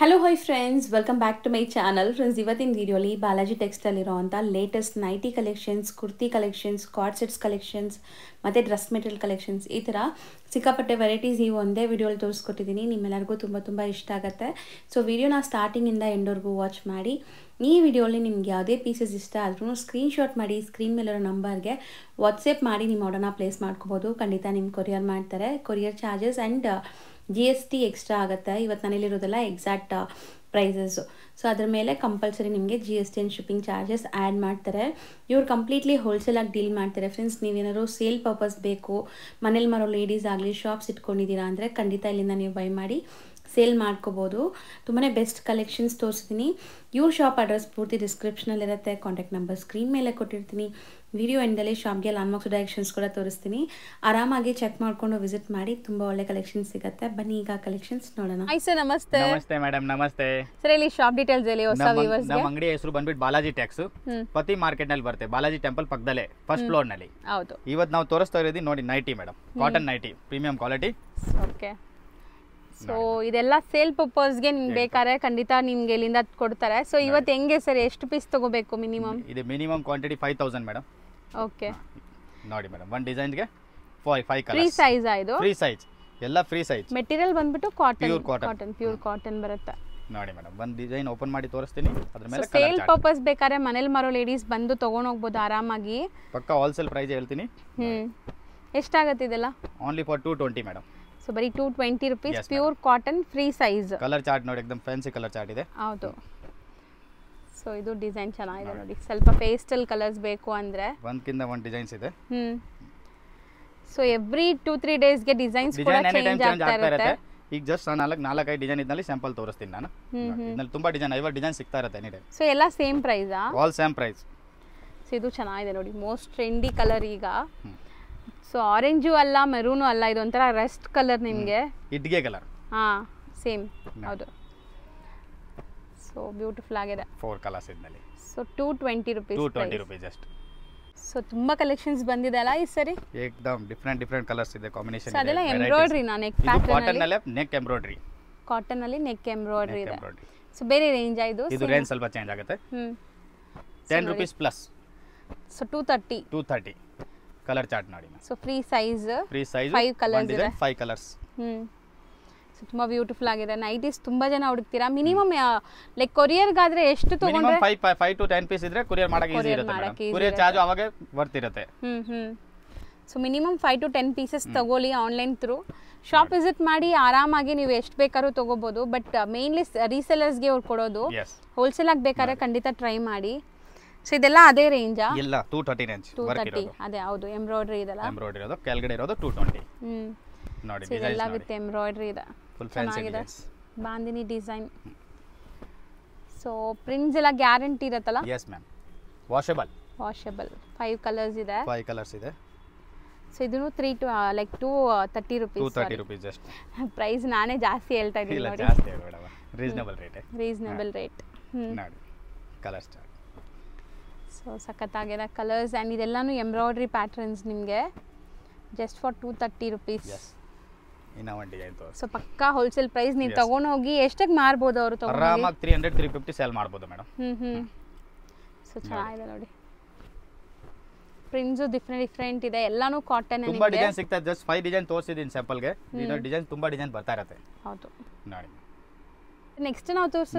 Hello hi friends, welcome back to my channel. Friends, ಇವತ್ತಿನ ವಿಡಿಯೋಲಿ ಬಾಲಾಜಿ ಟೆಕ್ಸ್ಟೈಲಿರೋವಂಥ latest nighty collections, kurti collections, coord sets collections ಮತ್ತು dress material collections ಈ ಥರ ಸಿಕ್ಕಾಪಟ್ಟೆ ವೆರೈಟೀಸ್ ಈ ಒಂದೇ ವಿಡಿಯೋಲಿ ತೋರಿಸ್ಕೊಟ್ಟಿದ್ದೀನಿ. ನಿಮ್ಮೆಲ್ಲರಿಗೂ ತುಂಬ ಇಷ್ಟ ಆಗುತ್ತೆ. ಸೊ ವಿಡಿಯೋನ ಸ್ಟಾರ್ಟಿಂಗಿಂದ ಎಂಡ್ವರೆಗೂ ವಾಚ್ ಮಾಡಿ. ಈ ವಿಡಿಯೋಲಿ ನಿಮ್ಗೆ ಯಾವುದೇ ಪೀಸಸ್ ಇಷ್ಟ ಆದ್ರೂ ಸ್ಕ್ರೀನ್ಶಾಟ್ ಮಾಡಿ ಸ್ಕ್ರೀನ್ ಮೇಲಿರೋ ನಂಬರ್ಗೆ ವಾಟ್ಸಪ್ ಮಾಡಿ ನಿಮ್ಮ ಆರ್ಡರ್ನ ಪ್ಲೇಸ್ ಮಾಡ್ಕೋಬೋದು. ಖಂಡಿತ ನಿಮ್ಮ ಕೊರಿಯರ್ ಮಾಡ್ತಾರೆ. Courier charges and GST extra ಆಗುತ್ತೆ. ಇವತ್ತು ನಾನಿಲ್ಲಿರೋದೆಲ್ಲ ಎಕ್ಸಾಕ್ಟ್ ಪ್ರೈಸಸ್ಸು. ಸೊ ಅದ್ರ ಮೇಲೆ ಕಂಪಲ್ಸರಿ ನಿಮಗೆ GST and shipping charges add ಮಾಡ್ತಾರೆ. ಇವ್ರು ಕಂಪ್ಲೀಟ್ಲಿ ಹೋಲ್ಸೇಲಾಗಿ ಡೀಲ್ ಮಾಡ್ತಾರೆ. ಫ್ರೆಂಡ್ಸ್, ನೀವೇನಾದ್ರು ಸೇಲ್ ಪರ್ಪಸ್ ಬೇಕು, ಮನೇಲಿ ಮಾರೋ ಲೇಡೀಸ್ ಆಗಲಿ ಶಾಪ್ಸ್ ಇಟ್ಕೊಂಡಿದ್ದೀರಾ ಅಂದರೆ ಖಂಡಿತ ಇಲ್ಲಿಂದ ನೀವು ಬೈ ಮಾಡಿ ಸೇಲ್ ಮಾಡ್ಕೋಬೋದು. ತುಂಬಾ ಬೆಸ್ಟ್ ಕಲೆಕ್ಷನ್ಸ್ ತೋರಿಸ್ತೀನಿ. ಇವ್ರ ಶಾಪ್ ಅಡ್ರೆಸ್ ಪೂರ್ತಿ ಡಿಸ್ಕ್ರಿಪ್ಷನಲ್ಲಿರುತ್ತೆ. ಕಾಂಟ್ಯಾಕ್ಟ್ ನಂಬರ್ ಸ್ಕ್ರೀನ್ ಮೇಲೆ ಕೊಟ್ಟಿರ್ತೀನಿ. ವಿಡಿಯೋ ಎಂಡಲ್ಲಿ ಶಾಪ್ಗೆ ಲ್ಯಾಂಡ್ಮಾರ್ಕ್ಸ್ ಡೈರೆಕ್ಷನ್ಸ್ ಕೂಡ ತೋರಿಸ್ತೀನಿ. ಆರಾಮಾಗಿ ಚೆಕ್ ಮಾಡ್ಕೊಂಡು ವಿಸಿಟ್ ಮಾಡಿ. ತುಂಬ ಒಳ್ಳೆ ಕಲೆಕ್ಷನ್ಸ್ ಸಿಗುತ್ತೆ. ಬನ್ನಿ ಈಗ ಕಲೆಕ್ಷನ್ಸ್ ನೋಡೋಣ. ಹಾಯ್ ಸರ್, ನಮಸ್ತೆ. ನಮಸ್ತೆ ಮೇಡಮ್, ನಮಸ್ತೆ ಸರ್. ಇಲ್ಲಿ ಶಾಪ್ ಡೀಟೇಲ್ಸ್ ಹೇಳಿ ಹೊಸ ವ್ಯೂವರ್ಸ್ ಗೆ. ನಮ್ಮ ಅಂಗಡಿ ಹೆಸರು ಬಂದ್ಬಿಟ್ಟು ಬಾಲಾಜಿ ಟೆಕ್ಸ್. ಪತಿ ಮಾರ್ಕೆಟ್ ನಲ್ಲಿ ಬರುತ್ತೆ. ಬಾಲಾಜಿ ಟೆಂಪಲ್ ಪಕ್ಕದಲ್ಲೇ ಫಸ್ಟ್ ಫ್ಲೋರ್ ನಲ್ಲಿ. ಹೌದು. ಇವತ್ತು ನಾವು ತೋರಿಸ್ತಾ ಇರೋದು ನೋಡಿ nighty madam, cotton nighty, premium quality. Okay. So ಇದೆಲ್ಲ ಸೇಲ್ ಪರ್ಪಸ್ಗೆ ನಿಮ್ಗೆ ಬೇಕಾದ್ರೆ ಖಂಡಿತ ನಿಮ್ಗೆ ಇಲ್ಲಿಂದ ಕೊಡ್ತಾರೆ. ಸೊ ಇವತ್ತು ಹೆಂಗೆ ಸರ್, ಎಷ್ಟು ಪೀಸ್ ತಗೋಬೇಕು ಮಿನಿಮಮ್? ಇದು ಮಿನಿಮಮ್ ಕ್ವಾಂಟಿಟಿ 5000 ಮೇಡಮ್. ಓಕೆ. ನೋಡಿ ಮೇಡಮ್, ಒಂದು ಡಿಸೈನ್ಗೆ 5 ಕಲರ್ಸ್. ಫ್ರೀ ಸೈಜ್ ಇದು? ಫ್ರೀ ಸೈಜ್, ಎಲ್ಲ ಫ್ರೀ ಸೈಜ್. ಮೆಟೀರಿಯಲ್ ಬಂದ್ಬಿಟ್ಟು ಕಾಟನ್. ಪ್ಯೂರ್ ಕಾಟನ್ ಕಾಟನ್ ಬರುತ್ತೆ. ನೋಡಿ ಮೇಡಮ್, ಒಂದು ಡಿಸೈನ್ ಓಪನ್ ಮಾಡಿ ತೋರಿಸ್ತೀನಿ. ಅದ್ರ ಮೇಲೆ ಸೇಲ್ ಪರ್ಪಸ್ ಬೇಕಾದ್ರೆ ಮನೇಲಿ ಮಾರೋ ಲೇಡೀಸ್ ಬಂದು ತಗೊಂಡು ಹೋಗ್ಬೋದು ಆರಾಮಾಗಿ. ಪಕ್ಕ ಹೋಲ್ಸೇಲ್ ಪ್ರೈಸ್ ಹೇಳ್ತೀನಿ. ಎಷ್ಟಾಗುತ್ತೆ ಇದೆಲ್ಲ? Only for 220 madam. ಸೊ ಬರೀ 220 rupees. Pure cotton, free size. Colour chart ನೋಡಿ, ಎಕ್ದಮ್ ಫ್ಯಾನ್ಸಿ ಕಲರ್ ಚಾರ್ಟ್ ಇದೆ. ಹೌದು. ಸೊ ಇದು ಡಿಸೈನ್ ಚೆನ್ನಾಗಿದೆ ನೋಡಿ. ಸ್ವಲ್ಪ ಪೇಸ್ಟಲ್ ಕಲರ್ಸ್ ಬೇಕು ಅಂದ್ರೆ ಒಂದಕ್ಕಿಂತ ಒಂದು ಡಿಸೈನ್ಸ್ ಇದೆ. ಸೊ ಎವ್ರಿ 2-3 ಡೇಸ್ಗೆ ಡಿಸೈನ್ಸ್ ಕೂಡ ಚೇಂಜ್ ಆಗ್ತಾ ಇರುತ್ತೆ. ಈಗ ಜಸ್ಟ್ 4-5 ಡಿಸೈನ್ ಇದ್ನಲ್ಲಿ ಸ್ಯಾಂಪಲ್ ತೋರಿಸ್ತೀನಿ ನಾನು. ಇದ್ರಲ್ಲಿ ತುಂಬಾ ಡಿಸೈನ್, 50 ಡಿಸೈನ್ ಸಿಗ್ತಾ ಇರುತ್ತೆ ಎನಿ ಟೈಮ್. ಸೊ ಎಲ್ಲ ಸೇಮ್ ಪ್ರೈಸಾ? All same price. ಸೊ ಇದು ಚೆನ್ನಾಗಿದೆ ನೋಡಿ, ಮೋಸ್ಟ್ ಟ್ರೆಂಡಿ ಕಲರ್ ಈಗ. ಸೊ ಆರೆಂಜು ಅಲ್ಲ, ಮೆರೂನು ಅಲ್ಲ, ಇದು ಒಂಥರ ರೆಸ್ಟ್ ಕಲರ್ ನಿಮಗೆ. ಇಟ್ಗೆ ಕಲರ್. ಹಾ, ಸೇಮ್. ಹೌದು. ಸೊ ಬ್ಯೂಟಿಫುಲ್ ಆಗಿದೆ. 4 ಕಲರ್ಸ್ ಇದ್ನಲ್ಲಿ. So 220 rupees. 220 rupees just. So ತುಂಬಾ ಕಲೆಕ್ಷನ್ಸ್ ಬಂದಿದೆ ಅಲ್ಲ ಈ ಸರಿ? ಏಕದಮ್ ಡಿಫರೆಂಟ್ ಕಲರ್ಸ್ ಇದೆ, ಕಾಂಬಿನೇಷನ್ ಇದೆ. ಅದೆಲ್ಲ ಎಂಬ್ರಾಯ್ಡರಿ ನಾ ನೆಕ್ ಪ್ಯಾಟರ್ನ್ ಅಲ್ಲಿ. ಕಾಟನ್ ಅಲ್ಲಿ ನೆಕ್ ಎಂಬ್ರಾಯ್ಡರಿ. ಕಾಟನ್ ಅಲ್ಲಿ ನೆಕ್ ಎಂಬ್ರಾಯ್ಡರಿ ಇದೆ. ಸೊ ಬೇರೆ ರೇಂಜ್ ಇದು? ಇದು ರೇಂಜ್ ಸ್ವಲ್ಪ ಚೇಂಜ್ ಆಗುತ್ತೆ. 10 rupees plus. So 230 colour chart ನೋಡಿ. ಸೊ ಫ್ರೀ ಸೈಜ್ 5 ಕಲರ್ಸ್ ಇದೆ. 5 ಕಲರ್ಸ್. ಸೊ ತುಂಬಾ ಬ್ಯೂಟಿಫುಲ್ ಆಗಿದೆ. ನೈಟೀಸ್ ತುಂಬಾ ಜನ ಹುಡುಕ್ತೀರಾ. ಮಿನಿಮಮ್ ಲೈಕ್ ಕೊರಿಯರ್ ಗಾದ್ರೆ ಎಷ್ಟು ತಗೊಂಡ್ರೆ? 5 to 10 ಪೀಸ್ ಇದ್ರೆ ಕೊರಿಯರ್ ಮಾಡಕ್ಕೆ ಈಜಿ ಇರುತ್ತೆ ಮೇಡಂ. ಕೊರಿಯರ್ ಚಾರ್ಜ್ ಅವಾಗ ಬರ್ತಿರುತ್ತೆ. ಸೊ ಮಿನಿಮಮ್ 5 to 10 ಪೀಸಸ್ ತಗೊಳ್ಳಿ ಆನ್ಲೈನ್ ಥ್ರೂ. ಶಾಪ್ ವಿಸಿಟ್ ಮಾಡಿ ಆರಾಮಾಗಿ ನೀವು ಎಷ್ಟು ಬೇಕಾದ್ರೂ ತಗೋಬಹುದು. ಬಟ್ ಮೇನ್ಲಿ ರೀಸೆಲ್ಲರ್ಸ್ಗೆ ಅವ್ರು ಕೊಡೋದು. ಹೋಲ್ಸೇಲ್ ಆಗಿ ಬೇಕಾದ್ರೆ ಖಂಡಿತ ಟ್ರೈ ಮಾಡಿ. ಸೊ ಇದೆಲ್ಲ ಅದೇ ರೇಂಜಾ? ಇಲ್ಲ, 230 ರೇಂಜ್. 230 ಅದೇ. ಹೌದು, ಎಂಬ್ರಾಯ್ಡರಿ ಇದೆಲ್ಲ. ಎಂಬ್ರಾಯ್ಡರಿ ಇರೋದು, ಕೆಳಗಡೆ ಇರೋದು 220. ನೋಡಿ ಇದೆಲ್ಲ ವಿತ್ ಎಂಬ್ರಾಯ್ಡರಿ ಇದೆ. Full fancy designs. Bandhani design. So prints ಎಲ್ಲ ಗ್ಯಾರಂಟಿ ಇರುತ್ತಲ್ಲ? Yes ma'am. ವಾಷಬಲ್. 5 ಕಲರ್ಸ್ ಇದೆ. 5 ಕಲರ್ಸ್ ಇದೆ. ಸೊ ಇದನ್ನು 230 ರೂಪೀಸ್. 230 rupees just. ಪ್ರೈಸ್ ನಾನೇ ಜಾಸ್ತಿ ಹೇಳ್ತಾ ಇದ್ದೀನಿ ನೋಡಿ. ಜಾಸ್ತಿ ಬೇಡ, ರೀಸನಬಲ್ ರೇಟ್. ನೋಡಿ ಕಲರ್ ಸ್ಟಾರ್ಟ್. ಸೊ ಸಖತ್ತಾಗಿದೆ ಕಲರ್ಸ್ ಆ್ಯಂಡ್ ಇದೆಲ್ಲನೂ ಎಂಬ್ರಾಯ್ಡ್ರಿ ಪ್ಯಾಟರ್ನ್ಸ್ ನಿಮಗೆ. Just for 230 rupees. ಇನ್ನ ಒಂದು ಡಿಸೈನ್ ತೋರಿಸಿ. ಸೊ ಪಕ್ಕಾ ಹೋಲ್ಸೇಲ್ ಪ್ರೈಸ್. ನೀವು ತಗೊಂಡು ಹೋಗಿ ಎಷ್ಟಕ್ಕೆ ಮಾರ್ಬೋದು ಅವರು? ತಗೊಂಡು ಆರಾಮಾಗಿ 300-350 ಸೇಲ್ ಮಾಡ್ಬೋದು ಮೇಡಮ್. ಸೊ ಚೆನ್ನಾಗಿದೆ ನೋಡಿ. ಪ್ರಿಂಟ್ಸು ಡಿಫ್ರೆಂಟ್ ಇದೆ. ಎಲ್ಲಾನು ಕಾಟನ್. ತುಂಬಾ ಡಿಸೈನ್ ಸಿಗ್ತಾ ಇದೆ. ಜಸ್ಟ್ 5 ಡಿಸೈನ್ ತೋರಿಸಿದ್ದೀನಿ ಸ್ಯಾಂಪಲ್ಗೆ. ಇನ್ನೊಂದು ಡಿಸೈನ್ ತುಂಬಾ ಡಿಸೈನ್ ಬರ್ತಾ ಇರುತ್ತೆ. ಹೌದು. ನೋಡಿ ನೆಕ್ಸ್ಟ್ ನಾವು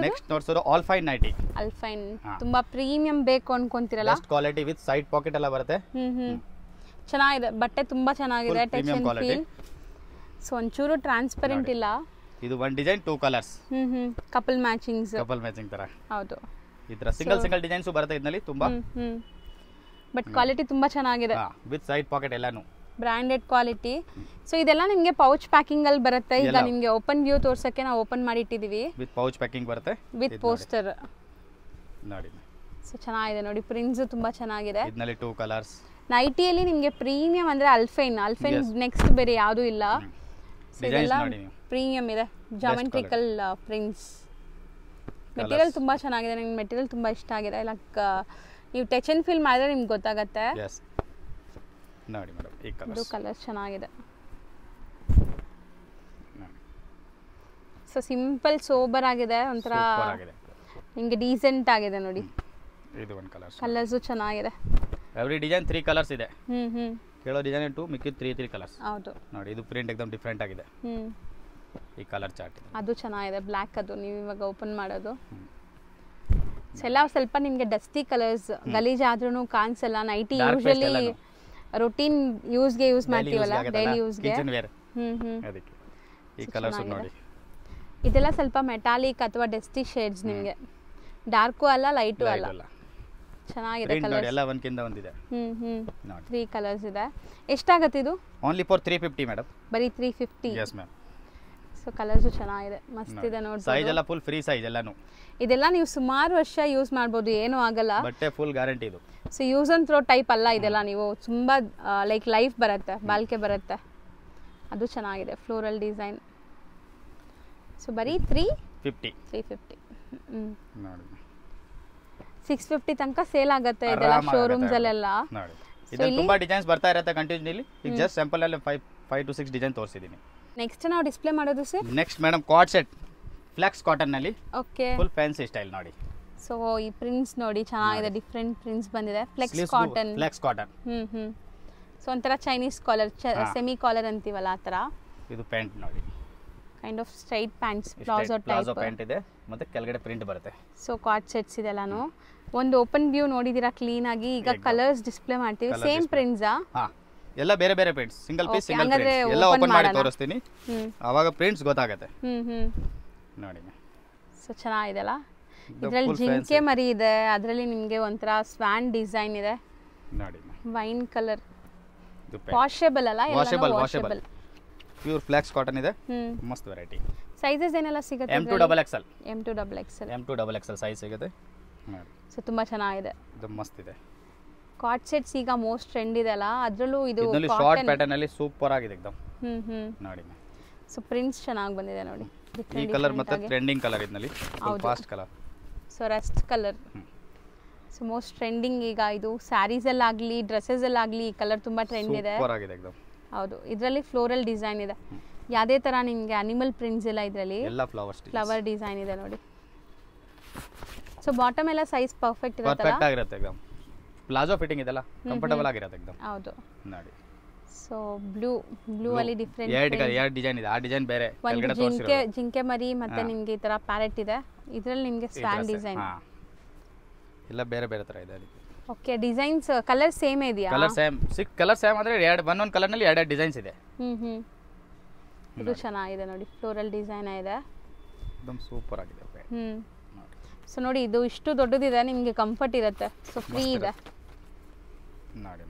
ತೋರಿಸೋದು ಆಲ್ ಫೈನ್ ನೈಟಿ. ಅಲ್ಫೈನ್ ತುಂಬಾ ಪ್ರೀಮಿಯಂ ಬೇಕು ಅನ್ಕೊಂತಿರಲ್ಲ. Best quality with side pocket ಎಲ್ಲ ಬರುತ್ತೆ. ಚೆನ್ನಾಗಿದೆ ಬಟ್ಟೆ, ತುಂಬಾ ಚೆನ್ನಾಗಿದೆ. Touch and feel. ಸೊ ಒಂಚೂರು ಟ್ರಾನ್ಸ್ಪರೆಂಟ್ ಇಲ್ಲ. ಇದು ಒಂದು ಡಿಸೈನ್ 2 ಕಲರ್ಸ್. ಕಪಲ್ ಮ್ಯಾಚಿಂಗ್ ತರ. ಹೌದು. ಈ ತರ ಸಿಂಗಲ್ ಡಿಸೈನ್ಸ್ ಬರುತ್ತೆ ಇದರಲ್ಲಿ ತುಂಬಾ. ಬಟ್ ಕ್ವಾಲಿಟಿ ತುಂಬಾ ಚೆನ್ನಾಗಿದೆ. ವಿತ್ ಸೈಡ್ ಪಾಕೆಟ್ ಎಲ್ಲಾನು ಬ್ರಾಂಡೆಡ್ ಕ್ವಾಲಿಟಿ. ಸೊ ಇದೆಲ್ಲ ನಿಮಗೆ ಪೌಚ್ ಪ್ಯಾಕಿಂಗ್ ಅಲ್ಲಿ ಬರುತ್ತೆ. ಈಗ ನಿಮಗೆ ಓಪನ್ ವ್ಯೂ ತೋರ್ಸಕ್ಕೆ ನಾವು ಓಪನ್ ಮಾಡಿ ಇಟ್ಟಿದೀವಿ. ವಿತ್ ಪೌಚ್ ಪ್ಯಾಕಿಂಗ್ ಬರುತ್ತೆ, ವಿತ್ ಪೋಸ್ಟರ್. ನೋಡಿ. ಸೊ ಚೆನ್ನಾಗಿದೆ ನೋಡಿ, ಪ್ರಿಂಟ್ಸ್ ತುಂಬಾ ಚೆನ್ನಾಗಿದೆ. ಇದರಲ್ಲಿ 2 ಕಲರ್ಸ್. ನೈಟಿಯಲ್ಲಿ ನಿಮಗೆ ಪ್ರೀಮಿಯಂ ಅಂದ್ರೆ ಅಲ್ಫೈನ್ ನೆಕ್ಸ್ಟ್ ಬೇರೆ ಯಾವುದು ಇಲ್ಲ. ಇದೆಲ್ಲ ಪ್ರೀಮಿಯಂ ಇದೆ. Geometrical prints. ಮೆಟೀರಿಯಲ್ ತುಂಬಾ ಚೆನ್ನಾಗಿದೆ. ನನಗೆ ಮೆಟೀರಿಯಲ್ ತುಂಬಾ ಇಷ್ಟ ಆಗಿದೆ. ಲೈಕ್ ನೀವು ಟಚ್ ಅಂಡ್ ಫೀಲ್ ಮಾಡಿದ್ರೆ ನಿಮ್ಗೆ ಗೊತ್ತಾಗುತ್ತೆ. ನೋಡಿ ಮೇಡಮ್, ಈ ಕಲರ್ಸ್ ಚೆನ್ನಾಗಿದೆ. ಸೊ ಸಿಂಪಲ್ ಸೋಬರ್ ಆಗಿದೆ, ಒಂಥರ ಸೂಪರ್ ಆಗಿದೆ. ನಿಮಗೆ ಡೀಸೆಂಟ್ ಆಗಿದೆ ನೋಡಿ. ಇದು ಒಂದು ಕಲರ್. ಕಲರ್ಸು ಚೆನ್ನಾಗಿದೆ. ಎವ್ರಿ ಡಿಸೈನ್ 3 ಕಲರ್ಸ್ ಇದೆ. ಹ್ಞೂ ಕೇಳೋ ಡಿಸೈನ್ 2 ಮಿಕ್ಕಿದ 3 ಕಲರ್ಸ್. ಹೌದು ನೋಡಿ ಇದು ಪ್ರಿಂಟ್ ಎಕ್ದಮ್ ಡಿಫ್ರೆಂಟ್ ಆಗಿದೆ. ಈ ಕಲರ್ ಚಾರ್ಟ್ ಅದು ಚೆನ್ನಾಗಿದೆ, ಬ್ಲ್ಯಾಕ್. ಅದು ನೀವು ಇವಾಗ ಓಪನ್ ಮಾಡೋದು ಎಲ್ಲ ಸ್ವಲ್ಪ ನಿಮಗೆ ಡಸ್ಟಿ ಕಲರ್ಸ್, ಗಲೀಜಾದ್ರೂ ಕಾಣಿಸಲ್ಲ. ನೈಟಿ ಯೂಶಲಿ ರೊಟೀನ್ ಯೂಸ್ಗೆ ಯೂಸ್ ಮಾಡ್ತೀವಲ್ಲ, ಡೈಲಿ ಯೂಸ್ಗೆ. ಅದಕ್ಕೆ ಈ ಕಲರ್ಸ್ ನೋಡಿ. ಇದೆಲ್ಲ ಸ್ವಲ್ಪ ಮೆಟಾಲಿಕ್ ಅಥವಾ ಡಸ್ಟಿ ಶೇಡ್ಸ್, ನಿಮಗೆ ಡಾರ್ಕು ಅಲ್ಲ ಲೈಟು ಅಲ್ಲ. ಚೆನ್ನಾಗಿದೆ ಕಲರ್ ಎಲ್ಲ ಒಂದಕ್ಕಿಂತ ಒಂದಿದೆ. 3 ಕಲರ್ಸ್ ಇದೆ. ಎಷ್ಟಾಗುತ್ತೆ ಇದು? Only for 350 madam. ಬರೀ 350. Yes ma'am. ಸೊ ಕಲರ್ಸು ಚೆನ್ನಾಗಿದೆ, ಮಸ್ತ್ ಇದೆ ನೋಡಿ. ಸೈಜ್ ಎಲ್ಲ ಫುಲ್ ಫ್ರೀ ಸೈಜ್ ಎಲ್ಲಾನು. ಇದೆಲ್ಲ ನೀವು ಸುಮಾರು ವರ್ಷ ಯೂಸ್ ಮಾಡ್ಬೋದು, ಏನೂ ಆಗಲ್ಲ. ಬಟ್ಟೆ ಫುಲ್ ಗ್ಯಾರಂಟಿ ಇದು. So use and throw type ಅಲ್ಲ ಇದೆಲ್ಲ, ನೀವು ತುಂಬ ಲೈಕ್ ಲೈಫ್ ಬರುತ್ತೆ, ಬಾಳಿಕೆ ಬರುತ್ತೆ. ಅದು ಚೆನ್ನಾಗಿದೆ, ಫ್ಲೋರಲ್ ಡಿಸೈನ್. ಸೊ ಬರೀ 350. ನೋಡಿ 650 ತನಕ ಸೇಲ್ ಆಗುತ್ತೆ ಇದೆಲ್ಲ ಶೋರೂಮ್ಸ್ ಅಲ್ಲೆಲ್ಲ. ನೋಡಿ ಇದರಲ್ಲಿ ತುಂಬಾ ಡಿಸೈನ್ಸ್ ಬರ್ತಾ ಇರುತ್ತೆ ಕಂಟಿನ್ಯೂಲಿ. ಈಗ ಜಸ್ಟ್ ಸ್ಯಾಂಪಲ್ ಅಲ್ಲಿ 5 to 6 ಡಿಸೈನ್ ತೋರಿಸಿದ್ದೀನಿ. ನೆಕ್ಸ್ಟ್ ನಾವು ಡಿಸ್ಪ್ಲೇ ಮಾಡೋದು sir. Next madam card set flex cotton ನಲ್ಲಿ. ಓಕೆ, ಫುಲ್ ಫ್ಯಾನ್ಸಿ ಸ್ಟೈಲ್ ನೋಡಿ. ಸೊ ಈ ಪ್ರಿಂಟ್ಸ್ ನೋಡಿ ಚೆನ್ನಾಗಿದೆ, ಡಿಫ್ರೆಂಟ್ ಪ್ರಿಂಟ್ಸ್ ಬಂದಿದೆ. Flex cotton. ಸೊ ಒಂಥರ ಚೈನೀಸ್ ಕಾಲರ್, ಸೆಮಿ ಕಾಲರ್ ಅಂತೀವಲ್ಲ ಆ ಥರ. ಇದು ಪ್ಯಾಂಟ್ ನೋಡಿ, kind of straight pants, palazzo pant ಇದೆ, ಮತ್ತೆ ಕೆಳಗಡೆ ಪ್ರಿಂಟ್ ಬರುತ್ತೆ. ಸೊ ಕಾರ್ಡ್ ಸೆಟ್ಸ್ ಇದೆಲ್ಲಾನು ಒಂದು ಓಪನ್ ವ್ಯೂ ನೋಡಿದೀರಾ ಕ್ಲೀನ್ ಆಗಿ. ಈಗ ಕಲರ್ಸ್ ಡಿಸ್ಪ್ಲೇ ಮಾಡ್ತೀವಿ. ಸೇಮ್ ಪ್ರಿಂಟ್ಸಾ? ಹಾ, ಎಲ್ಲ ಬೇರೆ ಬೇರೆ prints, single piece single prints ಎಲ್ಲ ಓಪನ್ ಮಾಡಿ ತೋರಿಸ್ತೀನಿ, ಅವಾಗ ಪ್ರಿಂಟ್ಸ್ ಗೊತ್ತಾಗುತ್ತೆ. ನೋಡಿ. ಸೊ ಚೆನ್ನಾಗಿದೆಲ್ಲ. ಇದರಲ್ಲಿ ಜಿಂಕೆ ಮರಿ ಇದೆ, ಅದರಲ್ಲಿ ನಿಮಗೆ ಒಂಥರ ಸ್ವಾನ್ ಡಿಸೈನ್ ಇದೆ ನೋಡಿ. ವೈನ್ ಕಲರ್, ವಾಷೇಬಲ್ ಅಲ್ಲ? ವಾಷೇಬಲ್ ಪ್ಯೂರ್ ಫ್ಲೆಕ್ಸ್ ಕಾಟನ್ ಇದೆ, ಮಸ್ತ್ ವೆರೈಟಿ. ಸೈಜಸ್ ಏನೆಲ್ಲ ಸಿಗುತ್ತೆ? M2 XXL. M2 XXL size ಸಿಗುತ್ತೆ ನೋಡಿ. ಸೊ ತುಂಬಾ ಚೆನ್ನಾಗಿದೆ, ಇದು ಮಸ್ತ್ ಇದೆ. ಕಾರ್ಡ್ ಸೆಟ್ಸ್ ಈಗ ಮೋಸ್ಟ್ ಟ್ರೆಂಡ್ ಇದೆ ಅಲ್ಲ, ಅದರಲ್ಲೂ ಇದು ಶಾರ್ಟ್ ಪ್ಯಾಟರ್ನ್ ಅಲ್ಲಿ ಸೂಪರ್ ಆಗಿದೆ ಎಕ್ದಮ್ ನೋಡಿ. ಸೊ ಪ್ರಿಂಟ್ಸ್ ಚೆನ್ನಾಗಿ ಬಂದಿದೆ ನೋಡಿ. ಈ ಕಲರ್ ಮತ್ತೆ ಟ್ರೆಂಡಿಂಗ್ ಕಲರ್ ಇದರಲ್ಲಿ, fast colour. So Rust colour. So most trending ಈಗ ಇದು ಸ್ಯಾರೀಸ್ ಅಲ್ಲಿ ಆಗಲಿ ಡ್ರೆಸ್ಸಸ್ ಅಲ್ಲಿ ಆಗಲಿ ಈ ಕಲರ್ ತುಂಬಾ ಟ್ರೆಂಡ್ ಇದೆ. ಸೂಪರ್ ಆಗಿದೆ ಎಕ್ದಮ್. ಹೌದು, ಇದರಲ್ಲಿ ಫ್ಲೋರಲ್ ಡಿಸೈನ್ ಇದೆ. ಯಾವುದೇ ತರ ನಿಮಗೆ ಅನಿಮಲ್ ಪ್ರಿಂಟ್ಸ್ ಎಲ್ಲ ಇದರಲ್ಲಿ, ಎಲ್ಲ ಫ್ಲವರ್ ಡಿಸೈನ್ ಇದೆ ನೋಡಿ. ಸೊ ಬಾಟಮ್ ಎಲ್ಲ ಸೈಜ್ ಪರ್ಫೆಕ್ಟ್ ಇರುತ್ತಲ್ಲ? ಪರ್ಫೆಕ್ಟ್ ಆಗಿರುತ್ತೆ ಎಕ್ದಮ್. ಪ್ಲಾಜೋ ಫಿಟ್ಟಿಂಗ್ ಇದೆಲ್ಲ ಕಂಫರ್ಟಬಲ್ ಆಗಿರುತ್ತೆ ಎಕ್ದಮ್. ಹೌದು ನೋಡಿ. ಸೊ ಬ್ಲೂ ಅಲ್ಲಿ ಡಿಫರೆಂಟ್ ಎರಡು ಡಿಸೈನ್ ಇದೆ. ಆ ಡಿಸೈನ್ ಬೇರೆ, ಕೆಳಗಡೆ ಜಿಂಕೆ ಮರಿ ಮತ್ತೆ ನಿಮಗೆ ಈ ತರ ಪ್ಯಾರೆಟ್ ಇದೆ. ಇದರಲ್ಲಿ ನಿಮಗೆ ಸ್ವಾನ್ ಡಿಸೈನ್ ಎಲ್ಲ ಬೇರೆ ಬೇರೆ ತರ ಇದೆ. ಓಕೆ, ಡಿಸೈನ್ಸ್ ಕಲರ್ ಸೇಮ್ ಇದೆಯಾ? ಕಲರ್ ಸೇಮ್ ಅಂದ್ರೆ ಒಂದೊಂದು ಕಲರ್ ನಲ್ಲಿ ಎರಡು ಡಿಸೈನ್ಸ್ ಇದೆ. ಇದು ಚೆನ್ನಾಗಿದೆ ನೋಡಿ, ಫ್ಲೋರಲ್ ಡಿಸೈನ್ ಇದೆ, एकदम ಸೂಪರ್ ಆಗಿದೆ. ಸೊ ನೋಡಿ, ಇದು ಇಷ್ಟು ದೊಡ್ಡದಿದೆ, ನಿಮಗೆ ಕಂಫರ್ಟ್ ಇರುತ್ತೆ. ಸೊ ಫ್ರೀ ಇದೆ ನೋಡಿ.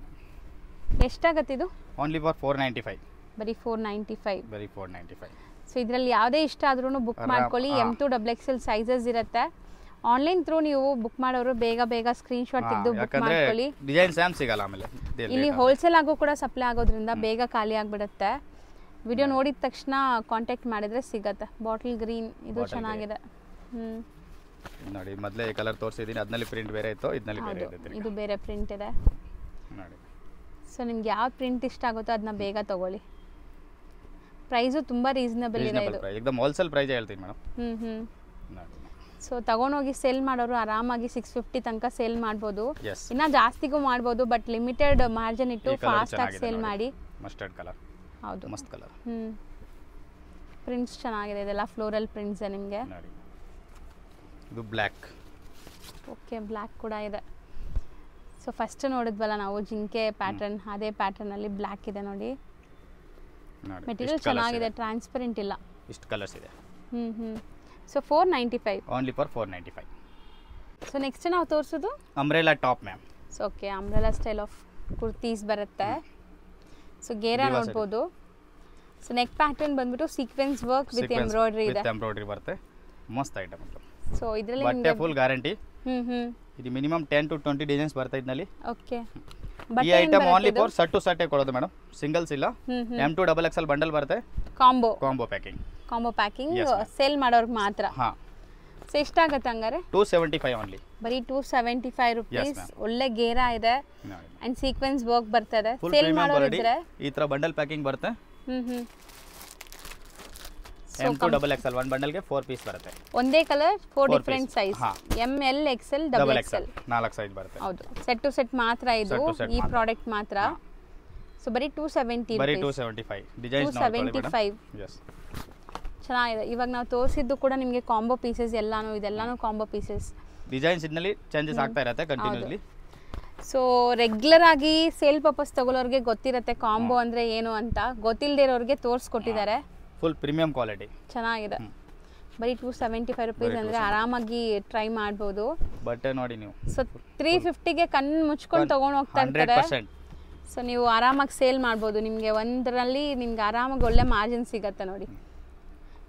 ಎಷ್ಟಾಗುತ್ತೆ ಇದು? Only for 495. ಬರೀ 495. ಬರೀ 495. ಸೊ ಇದರಲ್ಲಿ ಯಾವುದೇ ಇಷ್ಟ ಆದ್ರೂ ಬುಕ್ ಮಾಡ್ಕೊಳ್ಳಿ. M2 XXL ಸೈಜಸ್ ಇರುತ್ತೆ. ಆನ್ಲೈನ್ ಥ್ರೂ ನೀವು ಬುಕ್ ಮಾಡೋರು ಬೇಗ ಸ್ಕ್ರೀನ್ ಶಾಟ್ ತೆಗೆದು ಬುಕ್ ಮಾಡ್ಕೊಳ್ಳಿ. ಡಿಸೈನ್ ಸೇಮ್ ಸಿಗಲ್ಲ ಆಮೇಲೆ. ಇಲ್ಲಿ ಹೋಲ್ಸೇಲ್ ಆಗೋ ಕೂಡ ಸಪ್ಲೈ ಆಗೋದ್ರಿಂದ ಬೇಗ ಖಾಲಿ ಆಗಿಬಿಡುತ್ತೆ. ವಿಡಿಯೋ ನೋಡಿದ ತಕ್ಷಣ ಕಾಂಟ್ಯಾಕ್ಟ್ ಮಾಡಿದ್ರೆ ಸಿಗತ್ತೆ. ಬಾಟಲ್ ಗ್ರೀನ್ ಇದು ಚೆನ್ನಾಗಿದೆ. ನೋಡಿ, ಮೊದಲೇ ಈ ಕಲರ್ ತೋರಿಸಿದ್ದೀನಿ, ಅದರಲ್ಲಿ ಪ್ರಿಂಟ್ ಬೇರೆ ಇತ್ತು, ಇದರಲ್ಲಿ ಬೇರೆ ಇದೆ. ಇದು ಬೇರೆ ಪ್ರಿಂಟ್ ಇದೆ ನೋಡಿ. ಸೊ ನಿಮ್ಗೆ ಯಾವ ಪ್ರಿಂಟ್ ಇಷ್ಟ ಆಗುತ್ತೋ ಅದನ್ನ ಬೇಗ ತಗೊಳ್ಳಿ. ಪ್ರೈಸು ತುಂಬಾ ರೀಸನಬಲ್ ಇದೆ. ಇದು एकदम ಹೋಲ್ಸೇಲ್ ಪ್ರೈಸ್ ಹೇಳ್ತೀನಿ ಮೇಡಮ್. ನೋಡಿ. ಸೊ ತಗೊಂಡೋಗಿ ಸೇಲ್ ಮಾಡೋರು ಆರಾಮಾಗಿ 650 ತನಕ ಸೇಲ್ ಮಾಡ್ಬೋದು. ಇನ್ನ ಜಾಸ್ತಿಗೂ ಮಾಡ್ಬೋದು, ಬಟ್ ಲಿಮಿಟೆಡ್ ಮಾರ್ಜಿನ್ ಇಟ್ಟು ಫಾಸ್ಟ್ ಆಗಿ ಸೇಲ್ ಮಾಡಿ. Mustard colour. ಹೌದು, ಮಸ್ತ್ ಕಲರ್. ಪ್ರಿಂಟ್ಸ್ ಚೆನ್ನಾಗಿದೆ, ಇದೆಲ್ಲ ಫ್ಲೋರಲ್ ಪ್ರಿಂಟ್ಸ್ ನಿಮಗೆ. ನೋಡಿ, ಇದು ಬ್ಲ್ಯಾಕ್. ಓಕೆ, ಬ್ಲ್ಯಾಕ್ ಕೂಡ ಇದೆ. ಸೊ ಫಸ್ಟ್ ನೋಡಿದ್ವಲ್ಲ ನಾವು ಜಿಂಕೆ ಪ್ಯಾಟರ್ನ್, ಅದೇ ಪ್ಯಾಟರ್ನ್ ಅಲ್ಲಿ ಬ್ಲ್ಯಾಕ್ ಇದೆ ನೋಡಿ. ಮೆಟೀರಿಯಲ್ ಚೆನ್ನಾಗಿದೆ, ಟ್ರಾನ್ಸ್ಪರೆಂಟ್ ಇಲ್ಲ. ಇಷ್ಟು ಕಲರ್ಸ್ ಇದೆ. So 495. Only for 495. So next ನಾವು ತೋರಿಸೋದು umbrella top ma'am. So okay, umbrella style of kurtis ಬರುತ್ತೆ. ಸೊ ಗೇರಾ ನೋಡ್ಬೋದು. ಸೊ ನೆಕ್ ಪ್ಯಾಟರ್ನ್ ಬಂದ್ಬಿಟ್ಟು ಸೀಕ್ವೆನ್ಸ್ ವರ್ಕ್ ವಿತ್ ಎಂಬ್ರಾಯ್ಡರಿ ಇದೆ. ಎಂಬ್ರಾಯ್ಡರಿ ಬರುತ್ತೆ, ಮಸ್ತ್ ಐಟಮ್. ಸೊ ಇದರಲ್ಲಿ ಬಟ್ಟೆ ಫುಲ್ ಗ್ಯಾರಂಟಿ. ಇದು ಮಿನಿಮಮ್ 10 to 20 ಡಿಸೈನ್ಸ್ ಬರ್ತಾ ಇದ್ನಲ್ಲಿ. ಓಕೆ, ಈ item only for set to set ಕೊಡೋದು ಮೇಡಮ್, ಸಿಂಗಲ್ಸ್ ಇಲ್ಲ. M2 XXL ಬಂಡಲ್ ಬರುತ್ತೆ, ಕಾಂಬೋ ಪ್ಯಾಕಿಂಗ್ ಸೇಲ್ ಮಾಡೋರ್ಗೆ ಮಾತ್ರ. ಹಾ. ಸೊ ಎಷ್ಟಾಗುತ್ತೆ ಹಂಗಾರೆ? 275 ಓನ್ಲಿ. ಬರೀ 275 ರೂಪೀಸ್. ಒಳ್ಳೆ ಗೇರಾ ಇದೆ ಅಂಡ್ ಸೀಕ್ವೆನ್ಸ್ ವರ್ಕ್ ಬರ್ತದೆ. ಸೇಲ್ ಮಾಡೋರಿದ್ರೆ ಈ ತರ ಬಂಡಲ್ ಪ್ಯಾಕಿಂಗ್ ಬರುತ್ತೆ. M2XXL ಒಂದು ಬಂಡಲ್ಗೆ 4 ಪೀಸ್ ಬರುತ್ತೆ. ಒಂದೇ colour 4 different size, ML XL XXL 4 size ಬರುತ್ತೆ. ಹೌದು, ಸೆಟ್ ಟು ಸೆಟ್ ಮಾತ್ರ ಇದು, ಈ ಪ್ರಾಡಕ್ಟ್ ಮಾತ್ರ. ಸೊ ಬರೀ 270, ಬರೀ 275 ಡಿಸೈನ್ಸ್ ನೋಡಿ ಮೇಡಂ. yes, ಚೆನ್ನಾಗಿದೆ. ಇವಾಗ ನಾವು ತೋರಿಸಿದ್ದು ಕೂಡ ನಿಮಗೆ ಕಾಂಬೋ ಪೀಸಸ್ ಇದೆಲ್ಲಾನು ಕಾಂಬೋ ಪೀಸಸ್. ಡಿಸೈನ್ಸ್ ಇದರಲ್ಲಿ ಚೇಂಜಸ್ ಆಗ್ತಾ ಇರುತ್ತೆ ಕಂಟಿನ್ಯೂಸ್ಲಿ. ಸೊ ರೆಗ್ಯುಲರ್ ಆಗಿ ಸೇಲ್ ಪರ್ಪಸ್ ತಗೊಳ್ಳೋರಿಗೆ ಗೊತ್ತಿರುತ್ತೆ ಕಾಂಬೋ ಅಂದ್ರೆ ಏನು ಅಂತ, ಗೊತ್ತಿಲ್ಲದೆ ಇರೋರಿಗೆ ತೋರಿಸ್ಕೊಟ್ಟಿದ್ದಾರೆ. ಫುಲ್ ಪ್ರೀಮಿಯಂ ಕ್ವಾಲಿಟಿ ಚೆನ್ನಾಗಿದೆ. ಬರೀ 275 ರುಪೀಸ್ ಅಂದ್ರೆ ಆರಾಮಾಗಿ ಟ್ರೈ ಮಾಡ್ಬೋದು. ಬಟ್ಟೆ ನೋಡಿ ನೀವು. ಸೊ 350ಗೆ ಕಣ್ಣು ಮುಚ್ಕೊಂಡು ತಗೊಂಡು ಹೋಗ್ತಾ ಇರ್ತಾರೆ. 100%. ಸೊ ನೀವು ಆರಾಮಾಗಿ ಸೇಲ್ ಮಾಡ್ಬೋದು. ನಿಮಗೆ ಒಂದರಲ್ಲಿ ನಿಮ್ಗೆ ಆರಾಮಾಗಿ ಒಳ್ಳೆ ಮಾರ್ಜಿನ್ ಸಿಗತ್ತೆ ನೋಡಿ.